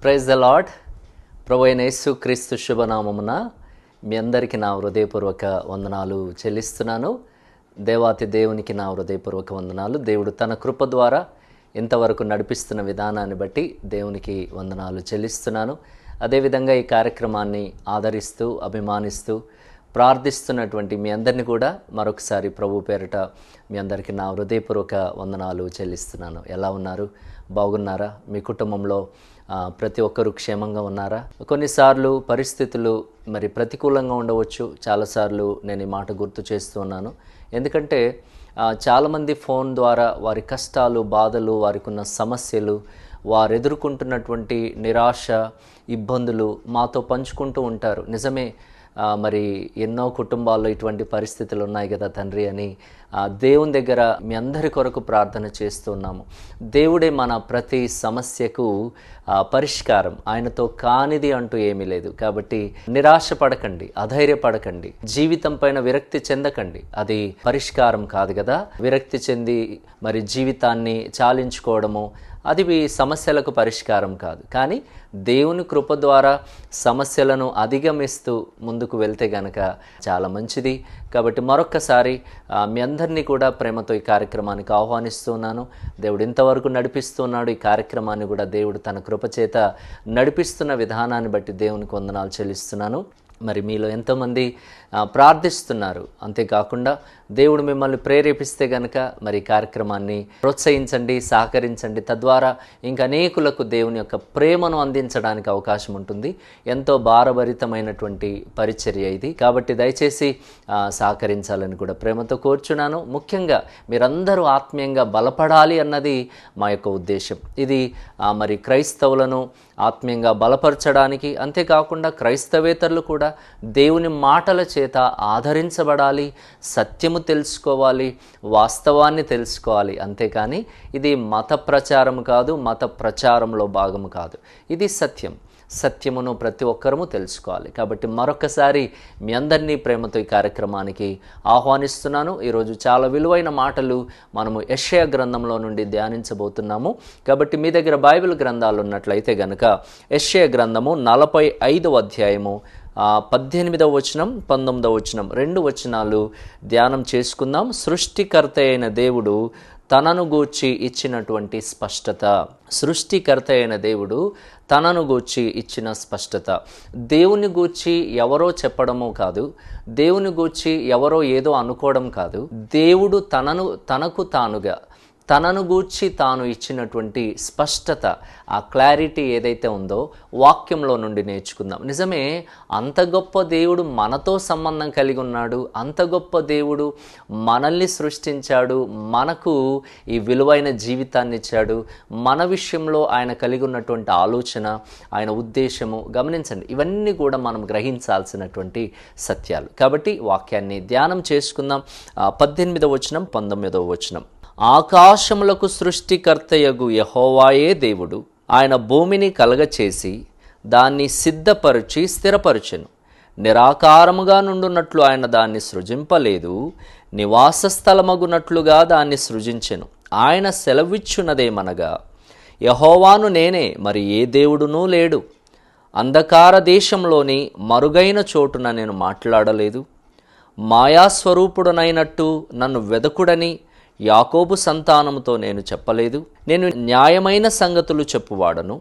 Praise the lord. ప్రభు అయిన యేసు క్రీస్తు శుభనామమున మీ అందరికీ నా హృదయపూర్వక వందనాలు చెల్లిస్తున్నాను. దేవాతి దేవునికి నా హృదయపూర్వక వందనాలు. దేవుడు తన కృప ద్వారా ఇంతవరకు నడిపిస్తున్న విధానాన్ని బట్టి దేవునికి వందనాలు చెల్లిస్తున్నాను. అదేవిధంగా ఈ కార్యక్రమాన్ని ఆదరిస్తూ అభిమానిస్తూ ప్రార్థిస్తున్నటువంటి మీ అందరినీ కూడా మరొకసారి ప్రభు పేరిట మీ అందరికీ నా హృదయపూర్వక వందనాలు చెల్లిస్తున్నాను. ఎలా ఉన్నారు? బాగున్నారా? మీ కుటుంబంలో ప్రతి ఒక్కరూ క్షేమంగా ఉన్నారా? కొన్నిసార్లు పరిస్థితులు మరి ప్రతికూలంగా ఉండవచ్చు. చాలాసార్లు నేను ఈ మాట గుర్తు చేస్తూ ఉన్నాను. ఎందుకంటే చాలామంది ఫోన్ ద్వారా వారి కష్టాలు, బాధలు, వారికి ఉన్న సమస్యలు, వారు ఎదుర్కొంటున్నటువంటి నిరాశ, ఇబ్బందులు మాతో పంచుకుంటూ ఉంటారు. నిజమే, మరి ఎన్నో కుటుంబాల్లో ఇటువంటి పరిస్థితులు ఉన్నాయి కదా తండ్రి అని దేవుని దగ్గర మీ అందరి కొరకు ప్రార్థన చేస్తున్నాము. దేవుడే మన ప్రతి సమస్యకు పరిష్కారం. ఆయనతో కానిది అంటూ ఏమీ లేదు. కాబట్టి నిరాశ పడకండి, అధైర్యపడకండి, జీవితం పైన విరక్తి చెందకండి. అది పరిష్కారం కాదు కదా. విరక్తి చెంది మరి జీవితాన్ని చాలించుకోవడము అది సమస్యలకు పరిష్కారం కాదు. కానీ దేవుని కృప ద్వారా సమస్యలను అధిగమిస్తూ ముందుకు వెళ్తే గనక చాలా మంచిది. కాబట్టి మరొక్కసారి మీ అందరినీ కూడా ప్రేమతో ఈ కార్యక్రమానికి ఆహ్వానిస్తున్నాను. దేవుడు ఇంతవరకు నడిపిస్తున్నాడు. ఈ కార్యక్రమాన్ని కూడా దేవుడు తన కృపచేత నడిపిస్తున్న విధానాన్ని బట్టి దేవునికి వందనాలు చెల్లిస్తున్నాను. మరి మీలో ఎంతోమంది ప్రార్థిస్తున్నారు. అంతేకాకుండా దేవుడు మిమ్మల్ని ప్రేరేపిస్తే గనక మరి కార్యక్రమాన్ని ప్రోత్సహించండి, సహకరించండి. తద్వారా ఇంకా అనేకులకు దేవుని యొక్క ప్రేమను అందించడానికి అవకాశం ఉంటుంది. ఎంతో భారభరితమైనటువంటి పరిచర్య ఇది. కాబట్టి దయచేసి సహకరించాలని కూడా ప్రేమతో కోరుచున్నాను. ముఖ్యంగా మీరందరూ ఆత్మీయంగా బలపడాలి అన్నది మా యొక్క ఉద్దేశం. ఇది మరి క్రైస్తవులను ఆత్మీయంగా బలపరచడానికి, అంతేకాకుండా క్రైస్తవేతరులు కూడా దేవుని మాటల చేత ఆదరించబడాలి, సత్యము తెలుసుకోవాలి, వాస్తవాన్ని తెలుసుకోవాలి. అంతేకాని ఇది మత ప్రచారం కాదు, మత ప్రచారంలో భాగము కాదు. ఇది సత్యం. సత్యమును ప్రతి ఒక్కరము తెలుసుకోవాలి. కాబట్టి మరొకసారి మీ అందరినీ ప్రేమతో ఈ కార్యక్రమానికి ఆహ్వానిస్తున్నాను. ఈరోజు చాలా విలువైన మాటలు మనము యెషయా గ్రంథంలో నుండి ధ్యానించబోతున్నాము. కాబట్టి మీ దగ్గర బైబిల్ గ్రంథాలు ఉన్నట్లయితే గనక యెషయా గ్రంథము 45వ అధ్యాయము 18వ వచనం 19వ వచనం 2 వచనాలు ధ్యానం చేసుకుందాం. సృష్టికర్త అయిన దేవుడు తనను గూర్చి ఇచ్చినటువంటి స్పష్టత. సృష్టికర్త అయిన దేవుడు తనను గూర్చి ఇచ్చిన స్పష్టత. దేవుని గూర్చి ఎవరో చెప్పడము కాదు, దేవుని గూర్చి ఎవరో ఏదో అనుకోవడం కాదు. దేవుడు తనను గూర్చి తాను ఇచ్చినటువంటి స్పష్టత, ఆ క్లారిటీ ఏదైతే ఉందో వాక్యంలో నుండి నేర్చుకుందాం. నిజమే, అంత గొప్ప దేవుడు మనతో సంబంధం కలిగి ఉన్నాడు. అంత గొప్ప దేవుడు మనల్ని సృష్టించాడు, మనకు ఈ విలువైన జీవితాన్ని ఇచ్చాడు. మన విషయంలో ఆయన కలిగి ఉన్నటువంటి ఆలోచన, ఆయన ఉద్దేశము గమనించండి. ఇవన్నీ కూడా మనం గ్రహించాల్సినటువంటి సత్యాలు. కాబట్టి వాక్యాన్ని ధ్యానం చేసుకుందాం. 18వ వచనం 19వ వచనం. ఆకాశములకు సృష్టికర్తయగు యెహోవాయే దేవుడు. ఆయన భూమిని కలగచేసి దాన్ని సిద్ధపరిచి స్థిరపరచెను. నిరాకారముగా నుండున్నట్లు ఆయన దాన్ని సృజింపలేదు, నివాస స్థలమగునట్లుగా దాన్ని సృజించెను. ఆయన సెలవిచ్చున్నదేమనగా, యెహోవాను నేనే, మరి ఏ దేవుడునూ లేడు. అంధకార దేశంలోని మరుగైన చోటున నేను మాట్లాడలేదు. మాయాస్వరూపుడనైనట్టు నన్ను వెదకుడని యాకోబు సంతానముతో నేను చెప్పలేదు. నేను న్యాయమైన సంగతులు చెప్పువాడను,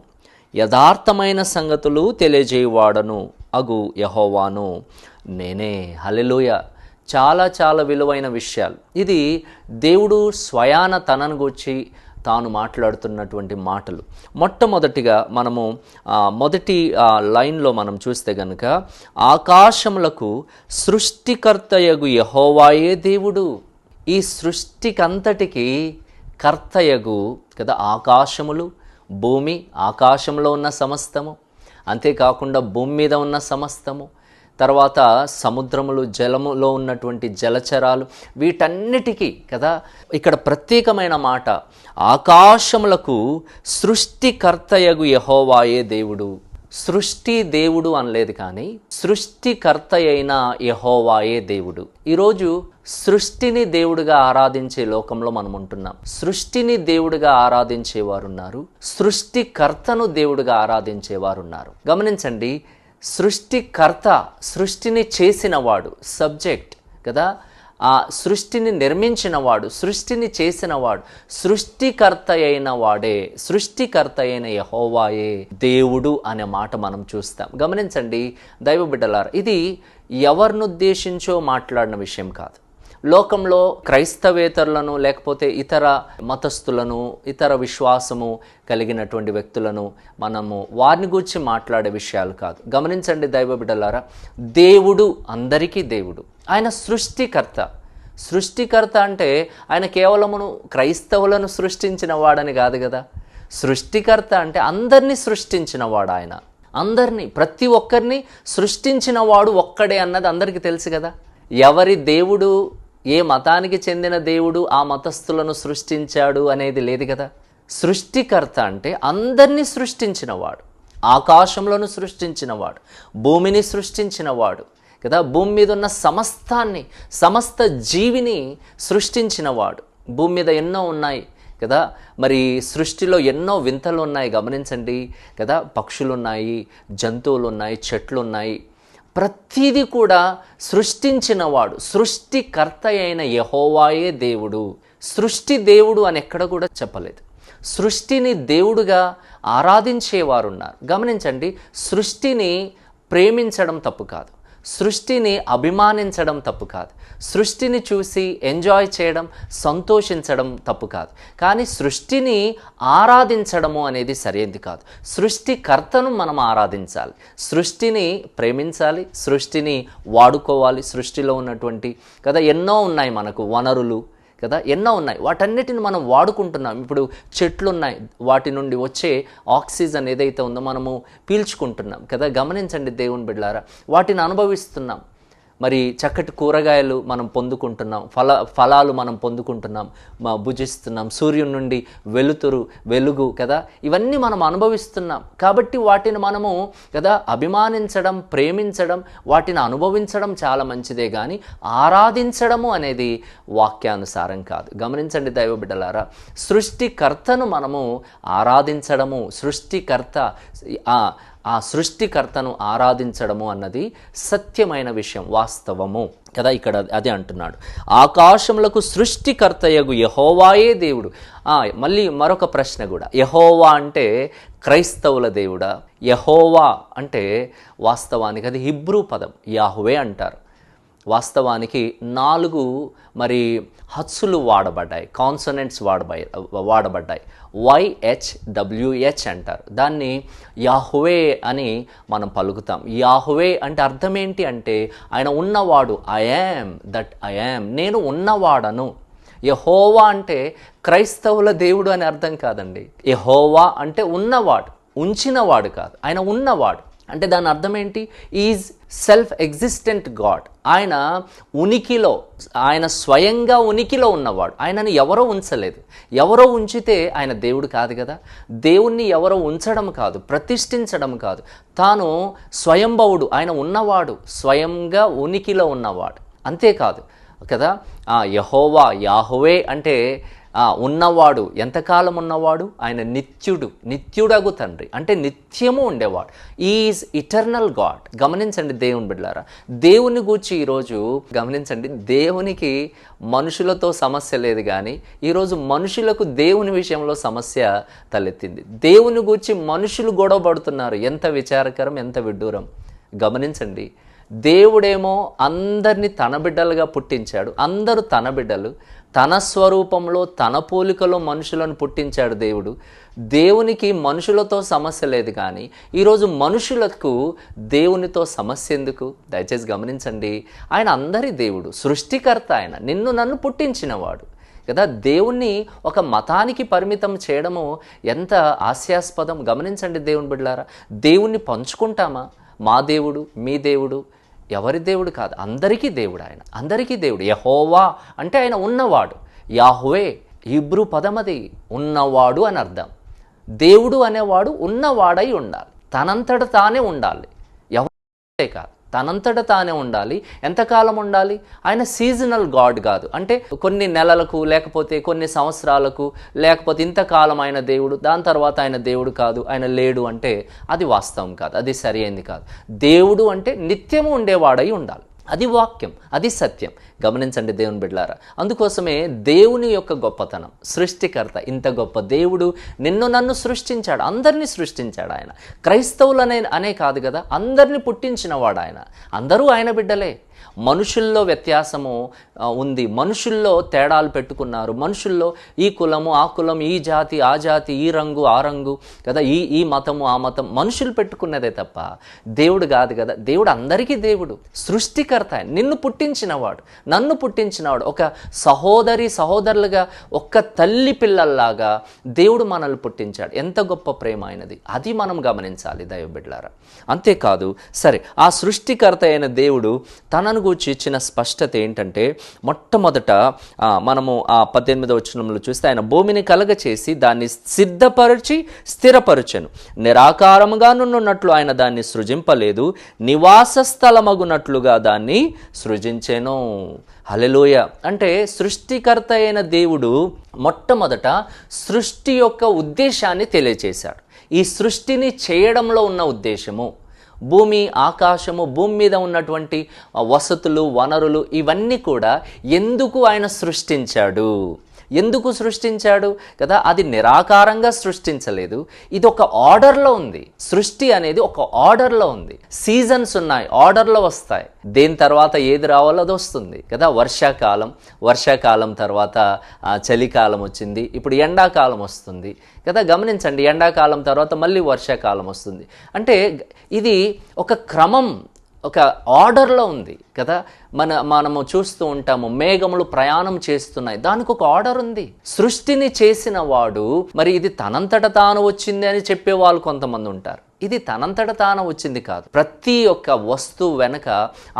యథార్థమైన సంగతులు తెలియజేయువాడను అగు యెహోవాను నేనే. హల్లెలూయా. చాలా చాలా విలువైన విషయాలు. ఇది దేవుడు స్వయాన తనను గూర్చి తాను మాట్లాడుతున్నటువంటి మాటలు. మొట్టమొదటిగా మనము మొదటి లైన్లో మనం చూస్తే గనుక, ఆకాశములకు సృష్టికర్తయగు యెహోవాయే దేవుడు. ఈ సృష్టికంతటికి కర్తయగు కదా, ఆకాశములు, భూమి, ఆకాశంలో ఉన్న సమస్తము, అంతేకాకుండా భూమి మీద ఉన్న సమస్తము, తర్వాత సముద్రములు, జలములో ఉన్నటువంటి జలచరాలు, వీటన్నిటికీ కదా ఇక్కడ ప్రత్యేకమైన మాట, ఆకాశములకు సృష్టికర్తయగు యెహోవాయే దేవుడు. సృష్టి దేవుడు అనలేదు, కానీ సృష్టికర్త అయిన యెహోవాయే దేవుడు. ఈరోజు సృష్టిని దేవుడిగా ఆరాధించే లోకంలో మనం ఉంటున్నాం. సృష్టిని దేవుడిగా ఆరాధించేవారు ఉన్నారు, సృష్టికర్తను దేవుడిగా ఆరాధించేవారు ఉన్నారు. గమనించండి, సృష్టికర్త, సృష్టిని చేసినవాడు, సబ్జెక్ట్ కదా, ఆ సృష్టిని నిర్మించినవాడు, సృష్టిని చేసినవాడు, సృష్టికర్త అయిన వాడే, సృష్టికర్త అయిన యెహోవాయే దేవుడు అనే మాట మనం చూస్తాం. గమనించండి దైవ బిడ్డలారా, ఇది ఎవరినుద్దేశించో మాట్లాడిన విషయం కాదు. లోకంలో క్రైస్తవేతరులను లేకపోతే ఇతర మతస్థులను, ఇతర విశ్వాసము కలిగినటువంటి వ్యక్తులను మనము వారిని గురించి మాట్లాడే విషయాలు కాదు. గమనించండి దైవ బిడ్డలారా, దేవుడు అందరికీ దేవుడు. ఆయన సృష్టికర్త. సృష్టికర్త అంటే ఆయన కేవలమును క్రైస్తవులను సృష్టించిన వాడని కాదు కదా. సృష్టికర్త అంటే అందరినీ సృష్టించిన వాడు. ఆయన అందరినీ, ప్రతి ఒక్కరిని సృష్టించిన వాడు ఒక్కడే అన్నది అందరికీ తెలుసు కదా. ఎవరి దేవుడు, ఏ మతానికి చెందిన దేవుడు ఆ మతస్థులను సృష్టించాడు అనేది లేదు కదా. సృష్టికర్త అంటే అందరినీ సృష్టించినవాడు, ఆకాశంలోను సృష్టించినవాడు, భూమిని సృష్టించినవాడు కదా, భూమి మీద ఉన్న సమస్తాన్ని, సమస్త జీవిని సృష్టించినవాడు. భూమి మీద ఎన్నో ఉన్నాయి కదా, మరి సృష్టిలో ఎన్నో వింతలు ఉన్నాయి. గమనించండి కదా, పక్షులు ఉన్నాయి, జంతువులు ఉన్నాయి, చెట్లు ఉన్నాయి. ప్రతిదీ కూడా సృష్టించినవాడు, సృష్టికర్త అయిన యెహోవాయే దేవుడు. సృష్టి దేవుడు అని ఎక్కడ కూడా చెప్పలేదు. సృష్టిని దేవుడుగా ఆరాధించేవారున్నారు. గమనించండి, సృష్టిని ప్రేమించడం తప్పు కాదు, సృష్టిని అభిమానించడం తప్పు కాదు, సృష్టిని చూసి ఎంజాయ్ చేయడం, సంతోషించడం తప్పు కాదు. కానీ సృష్టిని ఆరాధించడము అనేది సరైనది కాదు. సృష్టికర్తను మనం ఆరాధించాలి, సృష్టిని ప్రేమించాలి, సృష్టిని వాడుకోవాలి. సృష్టిలో ఉన్నటువంటి కదా ఎన్నో ఉన్నాయి మనకు వనరులు కదా, ఎన్నో ఉన్నాయి. వాటన్నిటిని మనం వాడుకుంటున్నాం. ఇప్పుడు చెట్లు ఉన్నాయి, వాటి నుండి వచ్చే ఆక్సిజన్ ఏదైతే ఉందో మనము పీల్చుకుంటున్నాం కదా. గమనించండి దేవుని బిడ్డలారా, వాటిని అనుభవిస్తున్నాం. మరి చక్కటి కూరగాయలు మనం పొందుకుంటున్నాం, ఫలాలు మనం పొందుకుంటున్నాం, భుజిస్తున్నాం. సూర్యుని నుండి వెలుగు కదా, ఇవన్నీ మనం అనుభవిస్తున్నాం. కాబట్టి వాటిని మనము కదా అభిమానించడం, ప్రేమించడం, వాటిని అనుభవించడం చాలా మంచిదే, కానీ ఆరాధించడము అనేది వాక్యానుసారం కాదు. గమనించండి దైవ బిడ్డలారా, సృష్టికర్తను మనము ఆరాధించడము, ఆ సృష్టికర్తను ఆరాధించడము అన్నది సత్యమైన విషయం, వాస్తవము కదా. ఇక్కడ అదే అంటున్నాడు, ఆకాశములకు సృష్టికర్తయగు యెహోవాయే దేవుడు. మళ్ళీ మరొక ప్రశ్న కూడా, యెహోవా అంటే క్రైస్తవుల దేవుడా? యెహోవా అంటే వాస్తవానికి అది హిబ్రూ పదం, యాహ్వే అంటారు. వాస్తవానికి 4 మరి హత్సులు వాడబడ్డాయి, కాన్సనెంట్స్ వాడబడ్డాయి. YHWH అంటారు. దాన్ని యాహ్వే అని మనం పలుకుతాం. యాహ్వే అంటే అర్థం ఏంటి అంటే ఆయన ఉన్నవాడు, I am that I am, నేను ఉన్నవాడను. యెహోవా అంటే క్రైస్తవుల దేవుడు అని అర్థం కాదండి. యెహోవా అంటే ఉన్నవాడు, ఉంచినవాడు కాదు, ఆయన ఉన్నవాడు. అంటే దాని అర్థం ఏంటి? Is self existent God. ఆయన ఉనికిలో, ఆయన స్వయంగా ఉనికిలో ఉన్నవాడు. ఆయనను ఎవరో ఉంచలేదు. ఎవరో ఉంచితే ఆయన దేవుడు కాదు కదా. దేవుణ్ణి ఎవరో ఉంచడం కాదు, ప్రతిష్ఠించడం కాదు, తాను స్వయంభవుడు, ఆయన ఉన్నవాడు, స్వయంగా ఉనికిలో ఉన్నవాడు. అంతేకాదు కదా, యెహోవా యాహ్వే అంటే ఉన్నవాడు, ఎంతకాలం ఉన్నవాడు? ఆయన నిత్యుడగు తండ్రి, అంటే నిత్యము ఉండేవాడు. Is eternal God. గమనించండి దేవుని బిడ్డలారా, దేవుని గూర్చి ఈరోజు గమనించండి, దేవునికి మనుషులతో సమస్య లేదు, కానీ ఈరోజు మనుషులకు దేవుని విషయంలో సమస్య తలెత్తింది. దేవుని గూర్చి మనుషులు గొడవ పడుతున్నారు. ఎంత విచారకరం, ఎంత విడ్డూరం. గమనించండి, దేవుడేమో అందరినీ తన బిడ్డలుగా పుట్టించాడు, అందరూ తన బిడ్డలు, తన స్వరూపంలో తన పోలికలో మనుషులను పుట్టించాడు దేవుడు. దేవునికి మనుషులతో సమస్య లేదు, కానీ ఈరోజు మనుషులకు దేవునితో సమస్య ఎందుకు? దయచేసి గమనించండి, ఆయన అందరి దేవుడు, సృష్టికర్త. ఆయన నిన్ను నన్ను పుట్టించినవాడు కదా. దేవుణ్ణి ఒక మతానికి పరిమితం చేయడము ఎంత హాస్యాస్పదం. గమనించండి దేవుని బిడ్డలారా, దేవుణ్ణి పంచుకుంటామా? మా దేవుడు, మీ దేవుడు, ఎవరి దేవుడు కాదు, అందరికీ దేవుడు. ఆయన అందరికీ దేవుడు. యెహోవా అంటే ఆయన ఉన్నవాడు. యాహ్వే హిబ్రూ పదమది, ఉన్నవాడు అని అర్థం. దేవుడు అనేవాడు ఉన్నవాడై ఉండాలి, తనంతట తానే ఉండాలి, ఎవరే కాదు. తనంతట తానే ఉండాలి. ఎంతకాలం ఉండాలి? ఆయన సీజనల్ గాడ్ కాదు. అంటే కొన్ని నెలలకు, లేకపోతే కొన్ని సంవత్సరాలకు, లేకపోతే ఇంతకాలం ఆయన దేవుడు, దాని తర్వాత ఆయన దేవుడు కాదు, ఆయన లేడు అంటే అది వాస్తవం కాదు, అది సరి అయింది కాదు. దేవుడు అంటే నిత్యము ఉండేవాడై ఉండాలి. అది వాక్యం, అది సత్యం. గమనించండి దేవుని బిడ్డలారా. అందుకోసమే దేవుని యొక్క గొప్పతనం, సృష్టికర్త, ఇంత గొప్ప దేవుడు నిన్ను నన్ను సృష్టించాడు, అందరినీ సృష్టించాడు ఆయన. క్రైస్తవులనే అనే కాదు కదా, అందరినీ పుట్టించినవాడు ఆయన. అందరూ ఆయన బిడ్డలే. మనుషుల్లో వ్యత్యాసము ఉంది, మనుషుల్లో తేడాలు పెట్టుకున్నారు, మనుషుల్లో ఈ కులము ఆ కులం, ఈ జాతి ఆ జాతి, ఈ రంగు ఆ రంగు కదా, ఈ మతము ఆ మతం, మనుషులు పెట్టుకున్నదే తప్ప దేవుడు కాదు కదా. దేవుడు అందరికీ దేవుడు, సృష్టికర్త. నిన్ను పుట్టించినవాడు, నన్ను పుట్టించినవాడు. ఒక సహోదరులుగా, ఒక్క తల్లి పిల్లల్లాగా దేవుడు మనల్ని పుట్టించాడు. ఎంత గొప్ప ప్రేమ అయినది, అది మనం గమనించాలి దైవ బిడ్డలారా. అంతేకాదు, సరే, ఆ సృష్టికర్త అయిన దేవుడు తనను గూర్చి ఇచ్చిన స్పష్టత ఏంటంటే, మొట్టమొదట మనము ఆ 18వ వచనంలో చూస్తే, ఆయన భూమిని కలగచేసి దాన్ని సిద్ధపరిచి స్థిరపరచెను. నిరాకారముగానున్నట్లు ఆయన దాన్ని సృజింపలేదు, నివాస స్థలమగునట్లుగా దాన్ని సృజించెను. హల్లెలూయ. అంటే సృష్టికర్త అయిన దేవుడు మొట్టమొదట సృష్టి యొక్క ఉద్దేశాన్ని తెలియచేశాడు. ఈ సృష్టిని చేయడంలో ఉన్న ఉద్దేశము, భూమి ఆకాశము, భూమి మీద ఉన్నటువంటి వసతులు, వనరులు, ఇవన్నీ కూడా ఎందుకు ఆయన సృష్టించాడు, ఎందుకు సృష్టించాడు కదా. అది నిరాకారంగా సృష్టించలేదు, ఇది ఒక ఆర్డర్లో ఉంది. సృష్టి అనేది ఒక ఆర్డర్లో ఉంది. సీజన్స్ ఉన్నాయి, ఆర్డర్లో వస్తాయి. దేని తర్వాత ఏది రావాలో అది వస్తుంది కదా. వర్షాకాలం తర్వాత చలికాలం వచ్చింది, ఇప్పుడు ఎండాకాలం వస్తుంది కదా. గమనించండి, ఎండాకాలం తర్వాత మళ్ళీ వర్షాకాలం వస్తుంది. అంటే ఇది ఒక క్రమం, ఒక ఆర్డర్లో ఉంది కదా. మనము చూస్తూ ఉంటాము, మేఘములు ప్రయాణం చేస్తున్నాయి, దానికి ఒక ఆర్డర్ ఉంది. సృష్టిని చేసిన వాడు మరి ఇది తనంతట తాను వచ్చింది అని చెప్పేవాళ్ళు కొంతమంది ఉంటారు. ఇది తనంతట తాను వచ్చింది కాదు. ప్రతి ఒక్క వస్తువు వెనక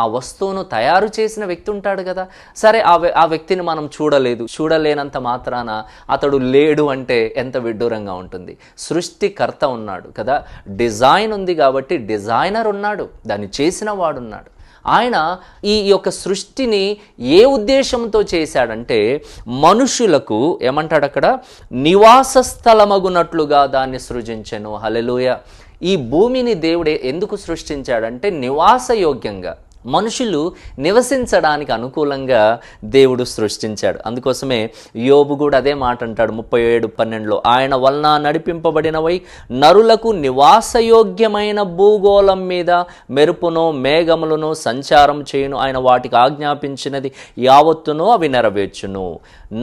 ఆ వస్తువును తయారు చేసిన వ్యక్తి ఉంటాడు కదా. సరే, ఆ వ్యక్తిని మనం చూడలేనంత మాత్రాన అతడు లేడు అంటే ఎంత విడ్డూరంగా ఉంటుంది. సృష్టికర్త ఉన్నాడు కదా, డిజైన్ ఉంది కాబట్టి డిజైనర్ ఉన్నాడు, దాన్ని చేసిన వాడున్నాడు. ఆయన ఈ యొక్క సృష్టిని ఏ ఉద్దేశంతో చేశాడంటే, మనుషులకు ఏమంటాడు అక్కడ, నివాస స్థలమగునట్లుగా దాన్ని సృజించెను. హల్లెలూయా. ఈ భూమిని దేవుడే ఎందుకు సృష్టించాడంటే నివాసయోగ్యంగా, మనుషులు నివసించడానికి అనుకూలంగా దేవుడు సృష్టించాడు. అందుకోసమే యోబు కూడా అదే మాట అంటాడు 37:12లో, ఆయన వలన నడిపింపబడినవై నరులకు నివాసయోగ్యమైన భూగోళం మీద మెరుపును మేఘములను సంచారం చేయును, ఆయన వాటికి ఆజ్ఞాపించినది యావత్తును అవి నెరవేర్చును.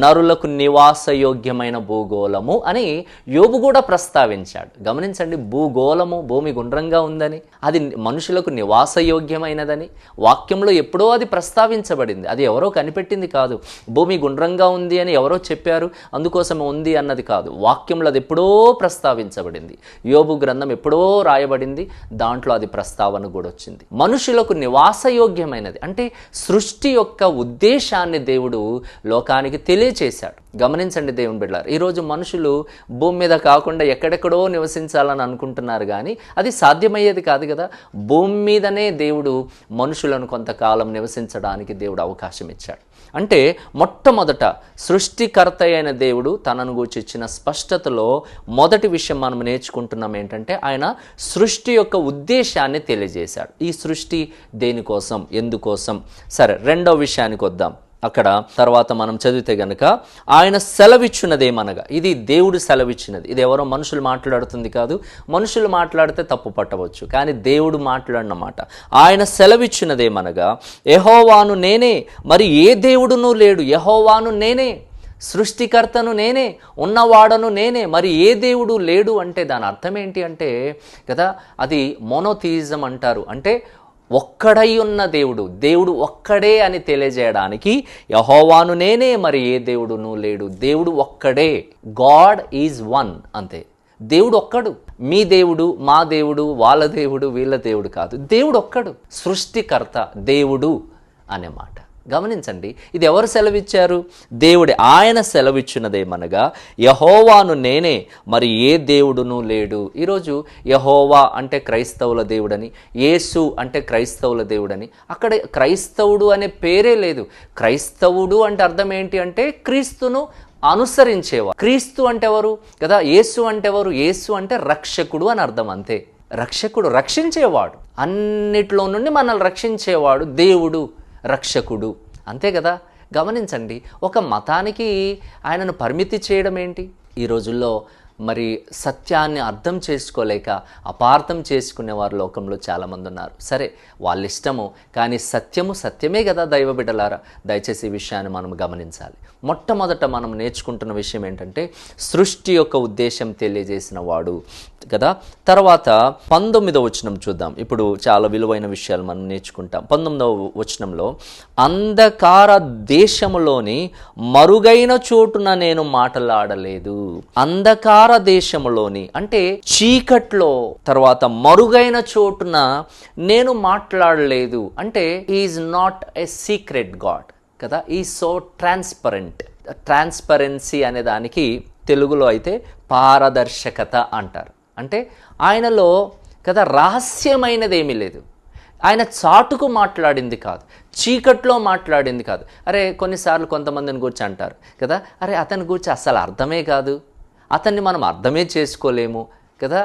నరులకు నివాసయోగ్యమైన భూగోళము అని యోబు కూడా ప్రస్తావించాడు. గమనించండి, భూగోళము, భూమి గుండ్రంగా ఉందని, అది మనుషులకు నివాసయోగ్యమైనదని వాక్యంలో ఎప్పుడో అది ప్రస్తావించబడింది. అది ఎవరో కనిపెట్టింది కాదు. భూమి గుండ్రంగా ఉంది అని ఎవరో చెప్పారు, అందుకోసం ఉంది అన్నది కాదు. వాక్యంలో అది ఎప్పుడో ప్రస్తావించబడింది. యోబు గ్రంథం ఎప్పుడో రాయబడింది, దాంట్లో అది ప్రస్తావన కూడా వచ్చింది. మనుషులకు నివాసయోగ్యమైనది అంటే సృష్టి యొక్క ఉద్దేశాన్ని దేవుడు లోకానికి తెలియచేశాడు. గమనించండి దేవుని బిడ్డలారా, ఈరోజు మనుషులు భూమి మీద కాకుండా ఎక్కడెక్కడో నివసించాలని అనుకుంటున్నారు, కానీ అది సాధ్యమయ్యేది కాదు కదా. భూమి మీదనే దేవుడు మనుషులను కొంతకాలం నివసించడానికి దేవుడు అవకాశం ఇచ్చాడు. అంటే మొట్టమొదట సృష్టికర్త అయిన దేవుడు తనను గూర్చి ఇచ్చిన స్పష్టతలో మొదటి విషయం మనం నేర్చుకుంటున్నాం ఏంటంటే, ఆయన సృష్టి యొక్క ఉద్దేశాన్ని తెలియజేశాడు. ఈ సృష్టి దేనికోసం, ఎందుకోసం. సరే, రెండో విషయానికి వద్దాం. అక్కడ తర్వాత మనం చదివితే గనక, ఆయన సెలవిచ్చినదేమనగా, ఇది దేవుడు సెలవిచ్చినది. ఇది ఎవరో మనుషులు మాట్లాడుతుంది కాదు. మనుషులు మాట్లాడితే తప్పు పట్టవచ్చు, కానీ దేవుడు మాట్లాడినమాట. ఆయన సెలవిచ్చినదేమనగా, యెహోవాను నేనే, మరి ఏ దేవుడునూ లేడు. యెహోవాను నేనే, సృష్టికర్తను నేనే, ఉన్నవాడను నేనే, మరి ఏ దేవుడు లేడు అంటే దాని అర్థం ఏంటి అంటే కదా, అది మోనోథియిజం అంటారు. అంటే ఒక్కడై ఉన్న దేవుడు ఒక్కడే అని తెలియజేయడానికి, యెహోవాను నేనే, మరి ఏ దేవుడునూ లేడు. దేవుడు ఒక్కడే, గాడ్ ఈజ్ వన్, అంతే. దేవుడు ఒక్కడు. మీ దేవుడు, మా దేవుడు, వాళ్ళ దేవుడు, వీళ్ళ దేవుడు కాదు. దేవుడు ఒక్కడు, సృష్టికర్త దేవుడు అనే మాట. గమనించండి, ఇది ఎవరు సెలవిచ్చారు? దేవుడే. ఆయన సెలవిచ్చినదేమనగా, యెహోవాను నేనే, మరి ఏ దేవుడును లేడు. ఈరోజు యెహోవా అంటే క్రైస్తవుల దేవుడని, యేసు అంటే క్రైస్తవుల దేవుడని, అక్కడ క్రైస్తవుడు అనే పేరే లేదు. క్రైస్తవుడు అంటే అర్థం ఏంటి అంటే క్రీస్తును అనుసరించేవారు. క్రీస్తు అంటే ఎవరు కదా? యేసు అంటే ఎవరు? యేసు అంటే రక్షకుడు అని అర్థం, అంతే. రక్షకుడు, రక్షించేవాడు, అన్నిట్లో నుండి మనల్ని రక్షించేవాడు, దేవుడు, రక్షకుడు, అంతే కదా. గమనించండి, ఒక మతానికి ఆయనను పరిమితి చేయడం ఏంటి? ఈ రోజుల్లో మరి సత్యాన్ని అర్థం చేసుకోలేక అపార్థం చేసుకునే వారు లోకంలో చాలామంది ఉన్నారు. సరే, వాళ్ళ ఇష్టము, కానీ సత్యము సత్యమే కదా దైవ బిడ్డలారా. దయచేసి ఈ విషయాన్ని మనం గమనించాలి. మొట్టమొదట మనం నేర్చుకుంటున్న విషయం ఏంటంటే, సృష్టి యొక్క ఉద్దేశం తెలియజేసిన వాడు కదా. తర్వాత 19వ వచనం చూద్దాం. ఇప్పుడు చాలా విలువైన విషయాలు మనం నేర్చుకుంటాం. 19వ వచనంలో, అంధకార దేశములోని మరుగైన చోటున నేను మాట్లాడలేదు. అంధకార దేశములోని అంటే చీకట్లో, తర్వాత మరుగైన చోటున నేను మాట్లాడలేదు అంటే is not a secret God కదా. ఈ సో ట్రాన్స్పరెంట్. ట్రాన్స్పరెన్సీ అనే దానికి తెలుగులో అయితే పారదర్శకత అంటారు. అంటే ఆయనలో కదా రహస్యమైనది ఏమీ లేదు. ఆయన చాటుకు మాట్లాడింది కాదు, చీకట్లో మాట్లాడింది కాదు. అరే, కొన్నిసార్లు కొంతమందిని గురించి అంటారు కదా, అరే అతని గురించి అసలు అర్థమే కాదు, అతన్ని మనం అర్థమే చేసుకోలేము కదా,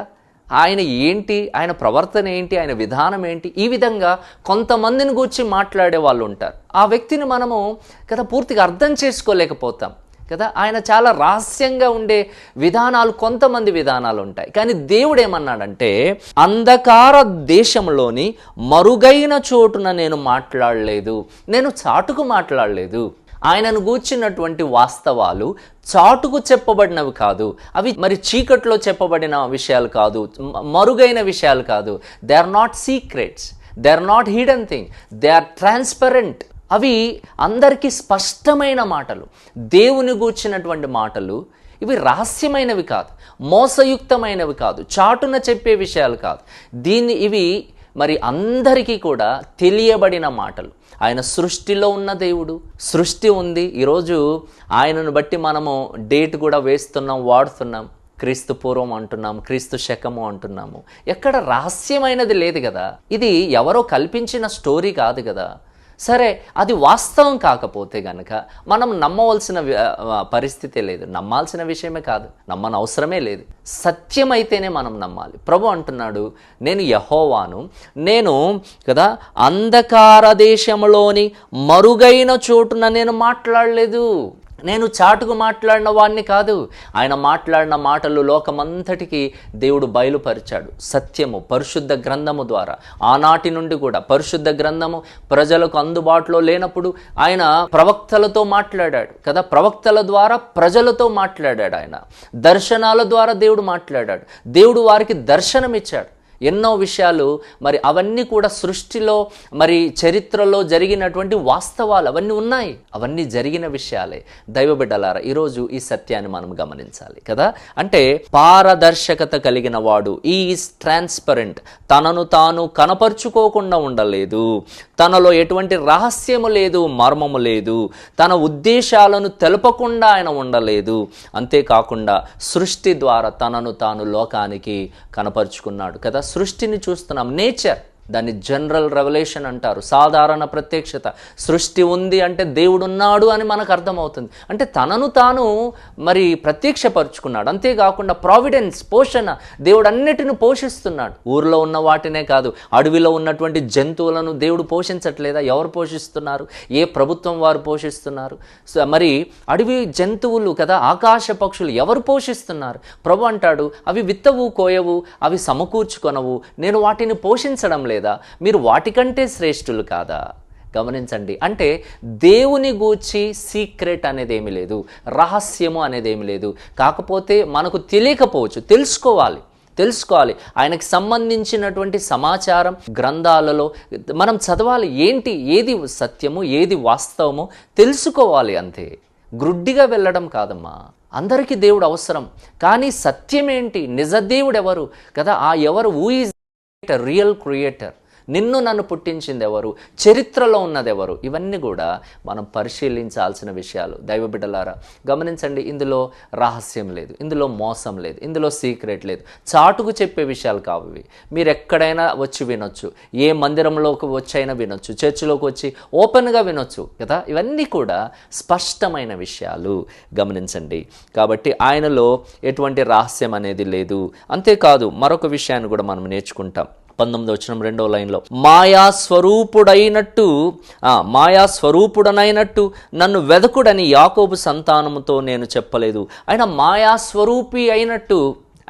ఆయన ఏంటి, ఆయన ప్రవర్తన ఏంటి, ఆయన విధానం ఏంటి, ఈ విధంగా కొంతమందిని గురించి మాట్లాడే వాళ్ళు ఉంటారు. ఆ వ్యక్తిని మనము కదా పూర్తిగా అర్థం చేసుకోలేకపోతాం కదా. ఆయన చాలా రహస్యంగా ఉండే విధానాలు, కొంతమంది విధానాలు ఉంటాయి. కానీ దేవుడు ఏమన్నాడంటే, అంధకార దేశంలోని మరుగైన చోటున నేను మాట్లాడలేదు, నేను చాటుకు మాట్లాడలేదు. ఆయనను గూర్చినటువంటి వాస్తవాలు చాటుకు చెప్పబడినవి కాదు, అవి మరి చీకట్లో చెప్పబడిన విషయాలు కాదు, మరుగైన విషయాలు కాదు. They are not secrets, they are not hidden thing, they are transparent. అవి అందరికీ స్పష్టమైన మాటలు, దేవుని గూర్చినటువంటి మాటలు. ఇవి రహస్యమైనవి కాదు, మోసయుక్తమైనవి కాదు, చాటున చెప్పే విషయాలు కాదు. ఇవి మరి అందరికీ కూడా తెలియబడిన మాటలు. ఆయన సృష్టిలో ఉన్న దేవుడు, సృష్టి ఉంది. ఈరోజు ఆయనను బట్టి మనము డేట్ కూడా వేస్తున్నాం, వాడుతున్నాం. క్రీస్తు పూర్వం అంటున్నాం, క్రీస్తు శకము అంటున్నాము. ఎక్కడ రహస్యమైనది లేదు కదా. ఇది ఎవరో కల్పించిన స్టోరీ కాదు కదా. సరే, అది వాస్తవం కాకపోతే గనక మనం నమ్మవలసిన పరిస్థితే లేదు, నమ్మాల్సిన విషయమే కాదు, నమ్మని అవసరమే లేదు. సత్యమైతేనే మనం నమ్మాలి. ప్రభు అంటున్నాడు, నేను యెహోవాను, నేను కదా అంధకార దేశంలోని మరుగైన చోటున నేను మాట్లాడలేదు, నేను చాటుకు మాట్లాడిన వాడిని కాదు. ఆయన మాట్లాడిన మాటలు లోకమంతటికి దేవుడు బయలుపరిచాడు. సత్యము పరిశుద్ధ గ్రంథము ద్వారా. ఆనాటి నుండి కూడా పరిశుద్ధ గ్రంథము ప్రజలకు అందుబాటులో లేనప్పుడు ఆయన ప్రవక్తలతో మాట్లాడాడు కదా. ప్రవక్తల ద్వారా ప్రజలతో మాట్లాడాడు. ఆయన దర్శనాల ద్వారా దేవుడు మాట్లాడాడు. దేవుడు వారికి దర్శనమిచ్చాడు. ఎన్నో విషయాలు మరి అవన్నీ కూడా సృష్టిలో మరి చరిత్రలో జరిగినటువంటి వాస్తవాలు అవన్నీ ఉన్నాయి, అవన్నీ జరిగిన విషయాలే. దైవ బిడ్డలారా, ఈరోజు ఈ సత్యాన్ని మనం గమనించాలి కదా. అంటే పారదర్శకత కలిగిన వాడు, ఈజ్ ట్రాన్స్పరెంట్, తనను తాను కనపరుచుకోకుండా ఉండలేదు, తనలో ఎటువంటి రహస్యము లేదు, మర్మము లేదు, తన ఉద్దేశాలను తెలపకుండా ఆయన ఉండలేదు. అంతేకాకుండా సృష్టి ద్వారా తనను తాను లోకానికి కనపరుచుకున్నాడు కదా. సృష్టిని చూస్తున్నాం, నేచర్, దాన్ని జనరల్ రెవల్యూషన్ అంటారు, సాధారణ ప్రత్యక్షత. సృష్టి ఉంది అంటే దేవుడు ఉన్నాడు అని మనకు అర్థమవుతుంది. అంటే తనను తాను మరి ప్రత్యక్షపరుచుకున్నాడు. అంతేకాకుండా ప్రావిడెన్స్, పోషణ, దేవుడు అన్నిటిని పోషిస్తున్నాడు. ఊర్లో ఉన్న వాటినే కాదు, అడవిలో ఉన్నటువంటి జంతువులను దేవుడు పోషించట్లేదా? ఎవరు పోషిస్తున్నారు? ఏ ప్రభుత్వం వారు పోషిస్తున్నారు? మరి అడవి జంతువులు కదా, ఆకాశ పక్షులు ఎవరు పోషిస్తున్నారు? ప్రభు అంటాడు, అవి విత్తవు, కోయవు, అవి సమకూర్చుకొనవు, నేను వాటిని పోషించడం లేదా? మీరు వాటికంటే శ్రేష్ఠులు కాదా? గమనించండి. అంటే దేవుని గూర్చి సీక్రెట్ అనేది ఏమీ లేదు, రహస్యము అనేది ఏమీ లేదు. కాకపోతే మనకు తెలియకపోవచ్చు, తెలుసుకోవాలి. ఆయనకు సంబంధించినటువంటి సమాచారం గ్రంథాలలో మనం చదవాలి. ఏంటి, ఏది సత్యము, ఏది వాస్తవము తెలుసుకోవాలి. అంతే, గ్రుడ్డిగా వెళ్ళడం కాదమ్మా. అందరికీ దేవుడు అవసరం, కానీ సత్యం ఏంటి, నిజ దేవుడు ఎవరు కదా, ఆ ఎవరు, హూ ఈజ్ రియల్ క్రియేటర్, నిన్ను నన్ను పుట్టించింది ఎవరు, చరిత్రలో ఉన్నది ఎవరు, ఇవన్నీ కూడా మనం పరిశీలించాల్సిన విషయాలు. దైవ బిడ్డలారా గమనించండి, ఇందులో రహస్యం లేదు, ఇందులో మోసం లేదు, ఇందులో సీక్రెట్ లేదు, చాటుకు చెప్పే విషయాలు కావు ఇవి. మీరు ఎక్కడైనా వచ్చి వినొచ్చు, ఏ మందిరంలోకి వచ్చైనా వినొచ్చు, చర్చిలోకి వచ్చి ఓపెన్గా వినొచ్చు కదా. ఇవన్నీ కూడా స్పష్టమైన విషయాలు గమనించండి. కాబట్టి ఆయనలో ఎటువంటి రహస్యం అనేది లేదు. అంతేకాదు మరొక విషయాన్ని కూడా మనం నేర్చుకుంటాం. 19వ వచనం 2వ లైన్లో, మాయా స్వరూపుడనైనట్టు నన్ను వెదకుడని యాకోబు సంతానముతో నేను చెప్పలేదు. ఆయన మాయాస్వరూపి అయినట్టు,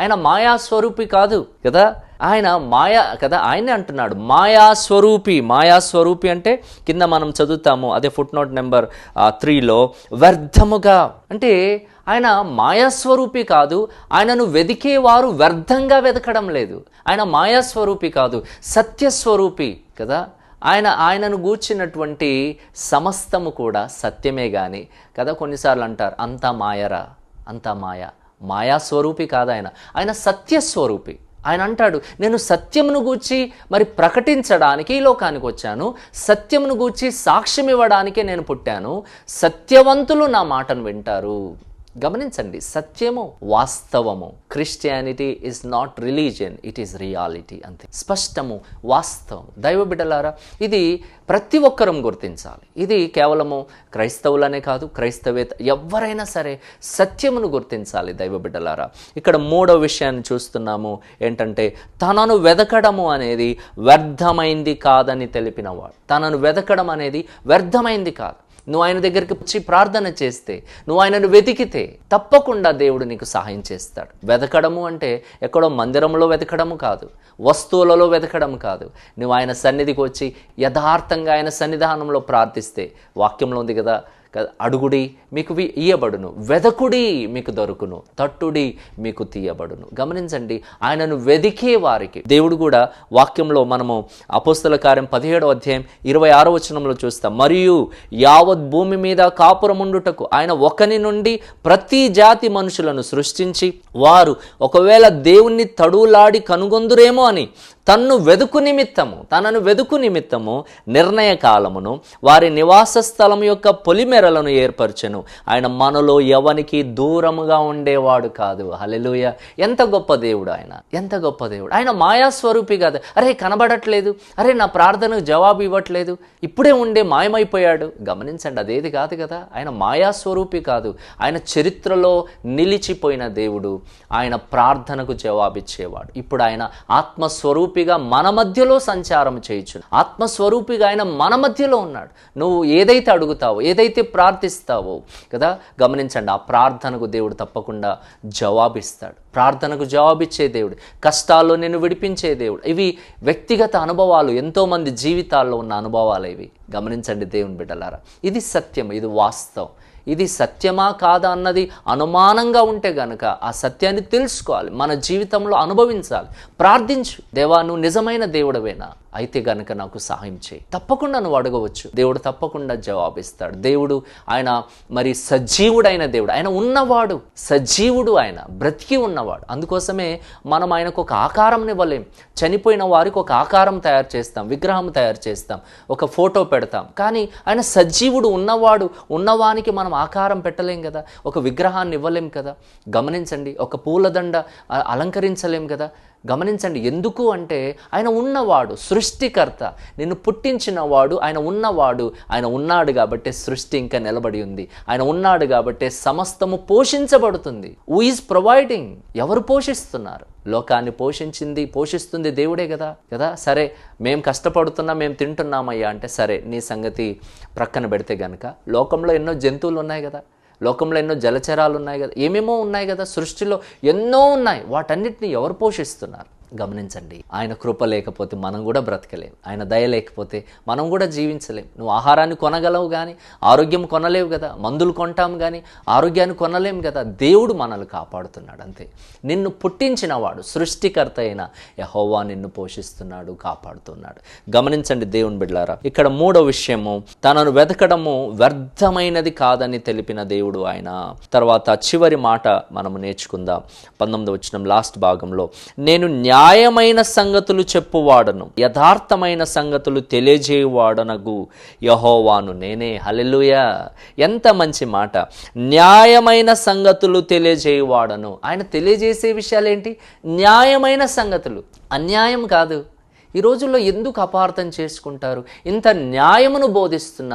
ఆయన మాయాస్వరూపి కాదు కదా, ఆయన మాయా కదా, ఆయనే అంటున్నాడు మాయాస్వరూపి. మాయాస్వరూపి అంటే కింద మనం చదువుతాము, అదే ఫుట్ నోట్ నెంబర్ 3లో, వ్యర్థముగా అంటే ఆయన మాయాస్వరూపి కాదు, ఆయనను వెదికేవారు వ్యర్థంగా వెతకడం లేదు. ఆయన మాయాస్వరూపి కాదు, సత్యస్వరూపి కదా. ఆయనను గూర్చినటువంటి సమస్తము కూడా సత్యమే గాని కదా. కొన్నిసార్లు అంటారు అంతా మాయరా, అంతా మాయాస్వరూపి కాదు ఆయన, ఆయన సత్యస్వరూపి. ఆయన అంటాడు, నేను సత్యమును గూర్చి మరి ప్రకటించడానికి ఈ లోకానికి వచ్చాను, సత్యమును గూర్చి సాక్ష్యం ఇవ్వడానికే నేను పుట్టాను, సత్యవంతులు నా మాటను వింటారు. గమనించండి, సత్యము వాస్తవము. Christianity is not religion, it is reality. అంతే, స్పష్టము, వాస్తవం. దైవ బిడ్డలారా, ఇది ప్రతి ఒక్కరం గుర్తించాలి. ఇది కేవలము క్రైస్తవులనే కాదు, క్రైస్తవేత ఎవరైనా సరే సత్యమును గుర్తించాలి. దైవ బిడ్డలారా, ఇక్కడ 3వ విషయాన్ని చూస్తున్నాము. ఏంటంటే తనను వెదకడము అనేది వ్యర్థమైంది కాదని తెలిపినవాడు. తనను వెదకడం అనేది వ్యర్థమైంది కాదు. నువ్వు ఆయన దగ్గరికి వచ్చి ప్రార్థన చేస్తే, నువ్వు ఆయనను వెతికితే తప్పకుండా దేవుడు నీకు సహాయం చేస్తాడు. వెతకడము అంటే ఎక్కడో మందిరంలో వెతకడము కాదు, వస్తువులలో వెతకడం కాదు. నువ్వు ఆయన సన్నిధికి వచ్చి యథార్థంగా ఆయన సన్నిధానంలో ప్రార్థిస్తే, వాక్యంలో ఉంది కదా, అడుగుడి మీకు ఇయ్యబడును, వెదకుడి మీకు దొరుకును, తట్టుడి మీకు తీయబడును. గమనించండి, ఆయనను వెదికే వారికి దేవుడు కూడా వాక్యంలో మనము అపోస్తల కార్యం 17వ అధ్యాయం 26వ వచనంలో చూస్తాం. మరియు యావత్ భూమి మీద కాపురముండుటకు ఆయన ఒకని నుండి ప్రతి జాతి మనుషులను సృష్టించి, వారు ఒకవేళ దేవుణ్ణి తడులాడి కనుగొందురేమో అని తనను వెదుకు నిమిత్తము నిర్ణయ కాలమును వారి నివాస స్థలం యొక్క పొలిమెరలను ఏర్పరచెను. ఆయన మనలో ఎవనికి దూరముగా ఉండేవాడు కాదు. హల్లెలూయా! ఎంత గొప్ప దేవుడు ఆయన, ఎంత గొప్ప దేవుడు. ఆయన మాయాస్వరూపి కాదు. అరే కనబడట్లేదు, అరే నా ప్రార్థనకు జవాబు ఇవ్వట్లేదు, ఇప్పుడే ఉండే మాయమైపోయాడు. గమనించండి, అదేది కాదు కదా. ఆయన మాయాస్వరూపి కాదు, ఆయన చరిత్రలో నిలిచిపోయిన దేవుడు. ఆయన ప్రార్థనకు జవాబిచ్చేవాడు. ఇప్పుడు ఆయన ఆత్మస్వరూపి మన మధ్యలో సంచారం చేయొచ్చు. ఆత్మస్వరూపిగా ఆయన మన మధ్యలో ఉన్నాడు. నువ్వు ఏదైతే అడుగుతావో, ఏదైతే ప్రార్థిస్తావో కదా, గమనించండి, ఆ ప్రార్థనకు దేవుడు తప్పకుండా జవాబిస్తాడు. ప్రార్థనకు జవాబిచ్చే దేవుడు, కష్టాల్లో నిన్ను విడిపించే దేవుడు. ఇవి వ్యక్తిగత అనుభవాలు, ఎంతోమంది జీవితాల్లో ఉన్న అనుభవాలు ఇవి. గమనించండి దేవుని బిడ్డలారా, ఇది సత్యం, ఇది వాస్తవం. ఇది సత్యమా కాదా అన్నది అనుమానంగా ఉంటే గనక ఆ సత్యాన్ని తెలుసుకోవాలి, మన జీవితంలో అనుభవించాలి. ప్రార్థించు, దేవా నువ్వు నిజమైన దేవుడవేనా, అయితే గనక నాకు సహాయం చేయి. తప్పకుండా నువ్వు అడగవచ్చు, దేవుడు తప్పకుండా జవాబిస్తాడు. దేవుడు ఆయన మరి సజీవుడైన దేవుడు, ఆయన ఉన్నవాడు, సజీవుడు, ఆయన బ్రతికి ఉన్నవాడు. అందుకోసమే మనం ఆయనకు ఒక ఆకారం ఇవ్వలేం. చనిపోయిన వారికి ఒక ఆకారం తయారు చేస్తాం, విగ్రహం తయారు చేస్తాం, ఒక ఫోటో పెడతాం. కానీ ఆయన సజీవుడు, ఉన్నవాడు, ఉన్నవానికి మనం ఆకారం పెట్టలేం కదా, ఒక విగ్రహాన్ని ఇవ్వలేం కదా. గమనించండి, ఒక పూలదండ అలంకరించలేం కదా. గమనించండి, ఎందుకు అంటే ఆయన ఉన్నవాడు, సృష్టికర్త, నిన్ను పుట్టించినవాడు, ఆయన ఉన్నవాడు. ఆయన ఉన్నాడు కాబట్టి సృష్టి ఇంకా నిలబడి ఉంది. ఆయన ఉన్నాడు కాబట్టి సమస్తము పోషించబడుతుంది. Who is providing? ఎవరు పోషిస్తున్నారు? లోకాన్ని పోషిస్తుంది దేవుడే కదా. సరే మేము కష్టపడుతున్నాం, మేము తింటున్నామయ్యా అంటే సరే, నీ సంగతి ప్రక్కన పెడితే గనక లోకంలో ఎన్నో జంతువులు ఉన్నాయి కదా, లోకంలో ఎన్నో జలచరాలు ఉన్నాయి కదా, ఏమేమో ఉన్నాయి కదా, సృష్టిలో ఎన్నో ఉన్నాయి. వాటన్నిటిని ఎవరు పోషిస్తున్నారు? గమనించండి, ఆయన కృప లేకపోతే మనం కూడా బ్రతకలేం, ఆయన దయ లేకపోతే మనం కూడా జీవించలేం. నువ్వు ఆహారాన్ని కొనగలవు కానీ ఆరోగ్యం కొనలేవు కదా, మందులు కొంటాం కానీ ఆరోగ్యాన్ని కొనలేం కదా. దేవుడు మనల్ని కాపాడుతున్నాడు అంతే. నిన్ను పుట్టించినవాడు, సృష్టికర్త అయిన యెహోవా నిన్ను పోషిస్తున్నాడు, కాపాడుతున్నాడు. గమనించండి దేవుని బిడ్డలారా, ఇక్కడ 3వ విషయము, తనను వెతకడము వ్యర్థమైనది కాదని తెలిపిన దేవుడు ఆయన. తర్వాత చివరి మాట మనము నేర్చుకుందాం. 19వ వచనం లాస్ట్ భాగంలో, నేను న్యాయ న్యాయమైన సంగతులు చెప్పువాడను, యథార్థమైన సంగతులు తెలియజేయువాడనగు యెహోవాను నేనే. హల్లెలూయా! ఎంత మంచి మాట. న్యాయమైన సంగతులు తెలియజేయువాడను. ఆయన తెలియజేసే విషయాలేంటి? న్యాయమైన సంగతులు, అన్యాయం కాదు. ఈ రోజుల్లో ఎందుకు అపార్థం చేసుకుంటారు? ఇంత న్యాయమును బోధిస్తున్న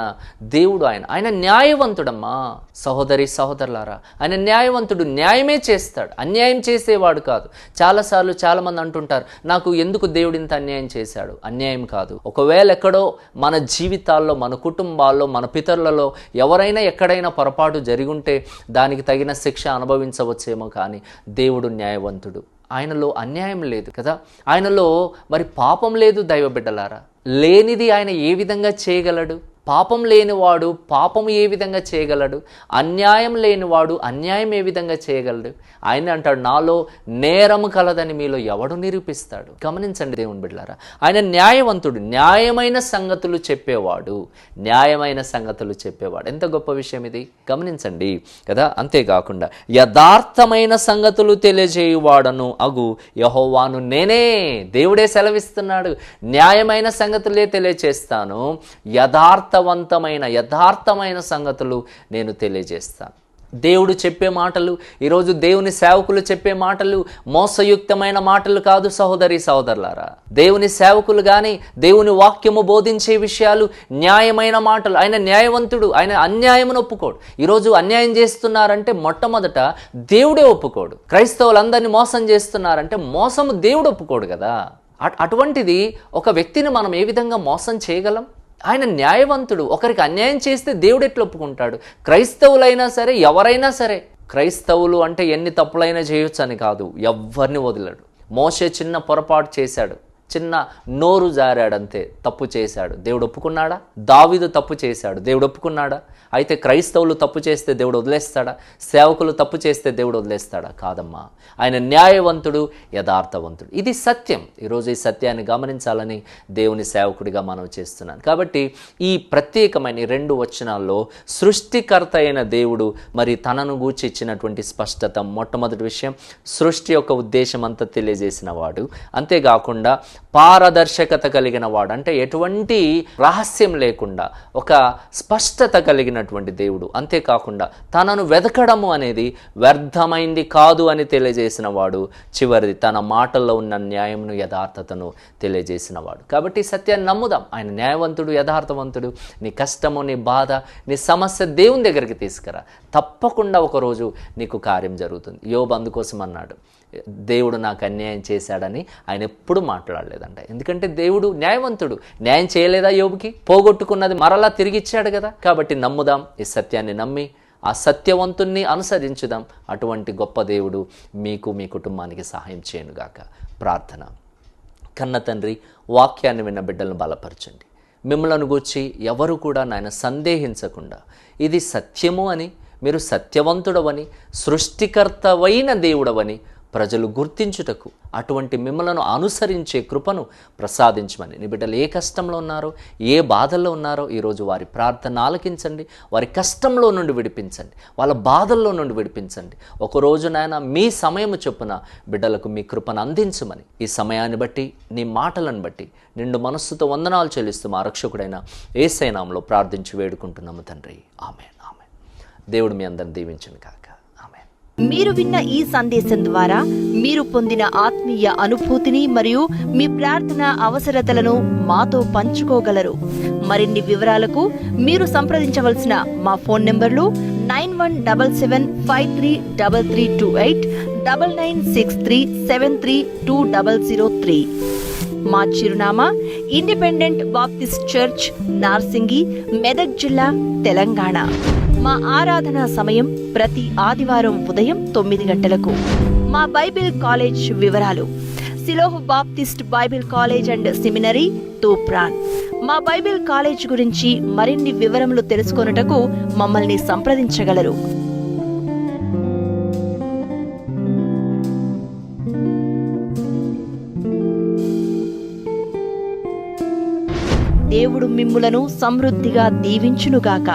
దేవుడు ఆయన న్యాయవంతుడమ్మా. సహోదరి సహోదరులారా, ఆయన న్యాయవంతుడు, న్యాయమే చేస్తాడు, అన్యాయం చేసేవాడు కాదు. చాలాసార్లు చాలామంది అంటుంటారు, నాకు ఎందుకు దేవుడు ఇంత అన్యాయం చేశాడు? అన్యాయం కాదు. ఒకవేళ ఎక్కడో మన జీవితాల్లో, మన కుటుంబాల్లో, మన పితరులలో ఎవరైనా ఎక్కడైనా పొరపాటు జరిగి ఉంటే దానికి తగిన శిక్ష అనుభవించవచ్చేమో, కానీ దేవుడు న్యాయవంతుడు. ఆయనలో అన్యాయం లేదు కదా, ఆయనలో మరి పాపం లేదు. దైవ బిడ్డలారా, లేనిది ఆయన ఏ విధంగా చేయగలడు? పాపం లేనివాడు పాపం ఏ విధంగా చేయగలడు? అన్యాయం లేనివాడు అన్యాయం ఏ విధంగా చేయగలడు? ఆయన అంటాడు, నాలో నేరము కలదని మీలో ఎవడు నిరూపిస్తాడు? గమనించండి దేవుని బిడ్డలారా, ఆయన న్యాయవంతుడు, న్యాయమైన సంగతులు చెప్పేవాడు, న్యాయమైన సంగతులు చెప్పేవాడు. ఎంత గొప్ప విషయం ఇది, గమనించండి కదా. అంతేకాకుండా యథార్థమైన సంగతులు తెలియజేయువాడను అగు యెహోవాను నేనే. దేవుడే సెలవిస్తున్నాడు, న్యాయమైన సంగతులే తెలియజేస్తాను, యథార్థమైన సంగతులు నేను తెలియజేస్తాను. దేవుడు చెప్పే మాటలు, ఈరోజు దేవుని సేవకులు చెప్పే మాటలు మోసయుక్తమైన మాటలు కాదు సహోదరి సహోదరులారా. దేవుని సేవకులు కానీ దేవుని వాక్యము బోధించే విషయాలు న్యాయమైన మాటలు. ఆయన న్యాయవంతుడు, ఆయన అన్యాయమును ఒప్పుకోడు. ఈరోజు అన్యాయం చేస్తున్నారంటే మొట్టమొదట దేవుడే ఒప్పుకోడు. క్రైస్తవులందరినీ మోసం చేస్తున్నారంటే మోసము దేవుడు ఒప్పుకోడు కదా. అటువంటిది ఒక వ్యక్తిని మనం ఏ విధంగా మోసం చేయగలం? ఆయన న్యాయవంతుడు. ఒకరికి అన్యాయం చేస్తే దేవుడు ఎట్లా ఒప్పుకుంటాడు? క్రైస్తవులైనా సరే, ఎవరైనా సరే, క్రైస్తవులు అంటే ఎన్ని తప్పులైనా చేయొచ్చు అని కాదు, ఎవ్వరిని వదిలాడు. మోషే చిన్న పొరపాటు చేశాడు, చిన్న నోరు జారాడంతే, తప్పు చేశాడు, దేవుడు ఒప్పుకున్నాడా? దావీదు తప్పు చేశాడు, దేవుడు ఒప్పుకున్నాడా? అయితే క్రైస్తవులు తప్పు చేస్తే దేవుడు వదిలేస్తాడా? సేవకులు తప్పు చేస్తే దేవుడు వదిలేస్తాడా? కాదమ్మా. ఆయన న్యాయవంతుడు, యథార్థవంతుడు. ఇది సత్యం. ఈరోజు ఈ సత్యాన్ని గమనించాలని దేవుని సేవకుడిగా మనం చేస్తున్నాను. కాబట్టి ఈ ప్రత్యేకమైన 2 వచనాల్లో సృష్టికర్త అయిన దేవుడు మరి తనను గూర్చి ఇచ్చినటువంటి స్పష్టత. మొట్టమొదటి విషయం, సృష్టి యొక్క ఉద్దేశం అంతా తెలియజేసిన వాడు. అంతేకాకుండా పారదర్శకత కలిగిన వాడు, అంటే ఎటువంటి రహస్యం లేకుండా ఒక స్పష్టత కలిగినటువంటి దేవుడు. అంతేకాకుండా తనను వెతకడము అనేది వ్యర్థమైంది కాదు అని తెలియజేసిన వాడు. చివరిది, తన మాటల్లో ఉన్న న్యాయమును, యథార్థతను తెలియజేసిన వాడు. కాబట్టి సత్యాన్ని నమ్ముదాం. ఆయన న్యాయవంతుడు, యథార్థవంతుడు. నీ కష్టము, నీ బాధ, నీ సమస్య దేవుని దగ్గరికి తీసుకురా. తప్పకుండా ఒకరోజు నీకు కార్యం జరుగుతుంది. యోబు అందుకోసం అన్నాడు, దేవుడు నాకు అన్యాయం చేశాడని ఆయన ఎప్పుడు మాట్లాడలేదంట. ఎందుకంటే దేవుడు న్యాయవంతుడు. న్యాయం చేయలేదా యోబుకి? పోగొట్టుకున్నది మరలా తిరిగిచ్చాడు కదా. కాబట్టి నమ్ముదాం, ఈ సత్యాన్ని నమ్మి ఆ సత్యవంతుణ్ణి అనుసరించుదాం. అటువంటి గొప్ప దేవుడు మీకు, మీ కుటుంబానికి సహాయం చేయనుగాక. ప్రార్థన. కన్న తండ్రి, వాక్యాన్ని విన్న బిడ్డలను బలపరచండి. మిమ్మల్ని గూర్చి ఎవరు కూడా నాయన సందేహించకుండా ఇది సత్యము అని, మీరు సత్యవంతుడవని, సృష్టికర్తవైన దేవుడవని ప్రజలు గుర్తించుటకు అటువంటి మిమ్మలను అనుసరించే కృపను ప్రసాదించమని, నీ బిడ్డలు ఏ కష్టంలో ఉన్నారో, ఏ బాధల్లో ఉన్నారో ఈరోజు వారి ప్రార్థన ఆలకించండి. వారి కష్టంలో నుండి విడిపించండి, వాళ్ళ బాధల్లో నుండి విడిపించండి. ఒకరోజు నాయన మీ సమయము చొప్పున బిడ్డలకు మీ కృపను అందించమని, ఈ సమయాన్ని బట్టి, నీ మాటలను బట్టి నిండు మనస్సుతో వందనాలు చెల్లిస్తూ మా రక్షకుడైన యేసయ్య నామములో ప్రార్థించి వేడుకుంటున్నాము తండ్రి. ఆమేన్, ఆమేన్. దేవుడు మీ అందరిని దీవించును కాక. మీరు విన్న ఈ సందేశం ద్వారా మీరు పొందిన ఆత్మీయ అనుభూతిని మరియు మీ ప్రార్థన అవసరతలను మాతో పంచుకోగలరు. మరిన్ని వివరాలకు మీరు సంప్రదించవలసిన మా ఫోన్ నంబర్లు 9177533328, 9963732003. మా చిరునామా independent Baptist church, Narsingi, Medak జిల్లా, తెలంగాణ. మా ఆరాధనా సమయం ప్రతి ఆదివారం ఉదయం 9 గంటలకు. మా బైబిల్ కాలేజ్ వివరాలు: సిలోహ్ Baptist Bible college and seminary, Toopran. మా బైబిల్ కాలేజ్ గురించి మరిన్ని వివరములు తెలుసుకొనుటకు మమ్మల్ని సంప్రదించగలరు. దేవుడు మిమ్ములను సమృద్ధిగా దీవించునుగాక.